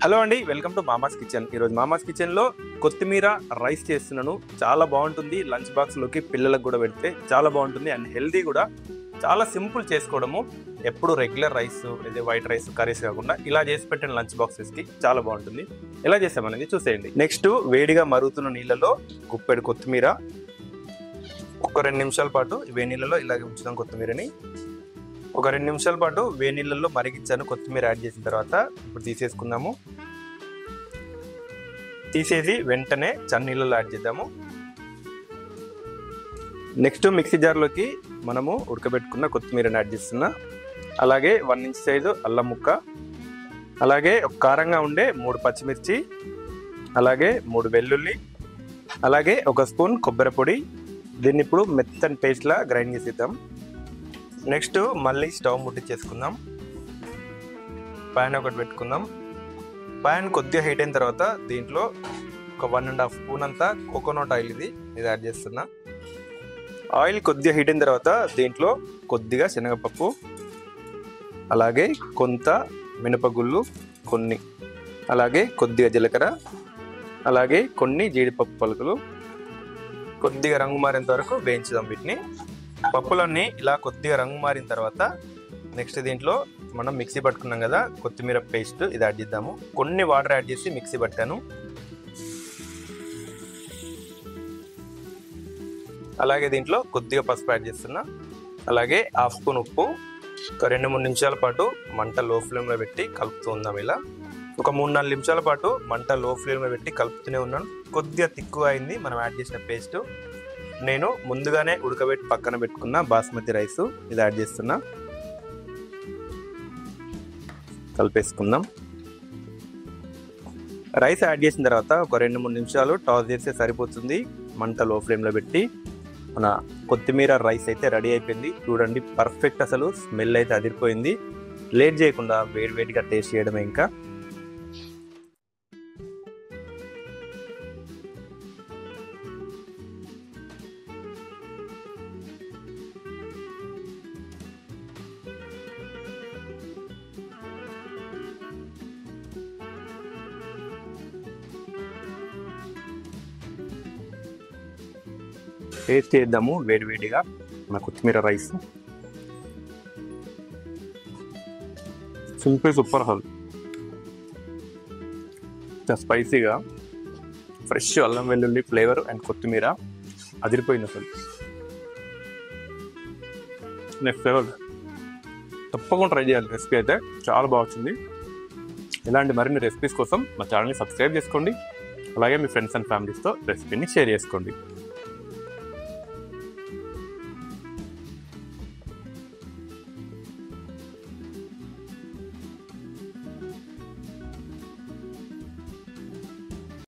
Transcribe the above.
Hello అండి, welcome to మామాస్ kitchen. ఈరోజు మామాస్ కిచెన్లో కొత్తిమీర రైస్ చేస్తున్నాను. చాలా బాగుంటుంది. లంచ్ బాక్స్లోకి పిల్లలకు కూడా పెడితే చాలా బాగుంటుంది అండ్ హెల్దీ కూడా. చాలా సింపుల్ చేసుకోవడము. ఎప్పుడు రెగ్యులర్ రైస్, లేదా వైట్ రైస్, కర్రీస్ కాకుండా ఇలా చేసి పెట్టిన లంచ్ బాక్సెస్కి చాలా బాగుంటుంది. ఎలా చేసామనేది చూసేయండి. నెక్స్ట్, వేడిగా మరుగుతున్న నీళ్ళలో గుప్పెడు కొత్తిమీర, ఒక 2 నిమిషాల పాటు వేడి నీళ్ళలో ఇలాగే ఉంచుదాం. కొత్తిమీరని ఒక 2 నిమిషాల పాటు వేడి నీళ్ళల్లో మరిగించాను. కొత్తిమీర యాడ్ చేసిన తర్వాత ఇప్పుడు తీసేసుకుందాము. తీసేసి వెంటనే చన్నీళ్ళలో యాడ్ చేద్దాము. నెక్స్ట్, మిక్సీ జార్లోకి మనము ఉడకబెట్టుకున్న కొత్తిమీరని యాడ్ చేస్తున్నా. అలాగే 1 ఇంచ్ సైజు అల్లం ముక్క, అలాగే ఒక కారంగా ఉండే 3 పచ్చిమిర్చి, అలాగే 3 వెల్లుల్లి, అలాగే 1 స్పూన్ కొబ్బరి పొడి. దీన్ని ఇప్పుడు మెత్తని పేస్ట్లా గ్రైండ్ చేసేద్దాం. నెక్స్ట్, మళ్ళీ స్టవ్ ముట్టించేసుకుందాం. ప్యాన్ ఒకటి పెట్టుకుందాం. ప్యాన్ కొద్దిగా హీట్ అయిన తర్వాత దీంట్లో ఒక 1.5 స్పూన్ అంతా కోకోనట్ ఆయిల్ ఇది యాడ్ చేస్తున్నా. ఆయిల్ కొద్దిగా హీట్ అయిన తర్వాత దీంట్లో కొద్దిగా శనగపప్పు, అలాగే కొంత మినపగుళ్ళు కొన్ని, అలాగే కొద్దిగా జీలకర్ర, అలాగే కొన్ని జీడిపప్పు పలుకులు కొద్దిగా రంగు మారేంత వరకు వేయించుదాం వీటిని. పప్పులన్నీ ఇలా కొద్దిగా రంగు మారిన తర్వాత నెక్స్ట్ దీంట్లో మనం మిక్సీ పట్టుకున్నాం కదా కొత్తిమీర పేస్ట్, ఇది యాడ్ చేద్దాము. కొన్ని వాటర్ యాడ్ చేసి మిక్సీ పట్టాను. అలాగే దీంట్లో కొద్దిగా పసుపు యాడ్ చేస్తున్నా. అలాగే 1/2 స్పూన్ ఉప్పు. ఒక 2-3 నిమిషాల పాటు మంట లో ఫ్లేమ్లో పెట్టి కలుపుతూ ఉందాం. ఇలా ఒక 3-4 నిమిషాల పాటు మంట లో ఫ్లేమ్లో పెట్టి కలుపుతూనే ఉన్నాను. కొద్దిగా తిక్కువ అయింది మనం యాడ్ చేసిన పేస్ట్. నేను ముందుగానే ఉడకబెట్టి పక్కన పెట్టుకున్న బాస్మతి రైస్ ఇది యాడ్ చేస్తున్నా. కలిపేసుకుందాం. రైస్ యాడ్ చేసిన తర్వాత ఒక 2-3 నిమిషాలు టాస్ చేస్తే సరిపోతుంది. మంట లో ఫ్లేమ్లో పెట్టి మన కొత్తిమీర రైస్ అయితే రెడీ అయిపోయింది. చూడండి, పర్ఫెక్ట్. అసలు స్మెల్ అయితే అదిరిపోయింది. లేట్ చేయకుండా వేడివేడిగా టేస్ట్ చేయడమే. ఇంకా టేస్ట్ చేద్దాము వేడివేడిగా మన కొత్తిమీర రైస్. Simple, super. అసలు స్పైసీగా ఫ్రెష్ అల్లం వెల్లుల్లి ఫ్లేవర్ అండ్ కొత్తిమీర అదిరిపోయింది అసలు. Next level. తప్పకుండా ట్రై చేయాలి. రెసిపీ అయితే చాలా బాగుంది. ఇలాంటి మరిన్ని రెసిపీస్ కోసం మా ఛానల్ని సబ్స్క్రైబ్ చేసుకోండి. అలాగే మీ ఫ్రెండ్స్ అండ్ ఫ్యామిలీస్తో రెసిపీని షేర్ చేసుకోండి.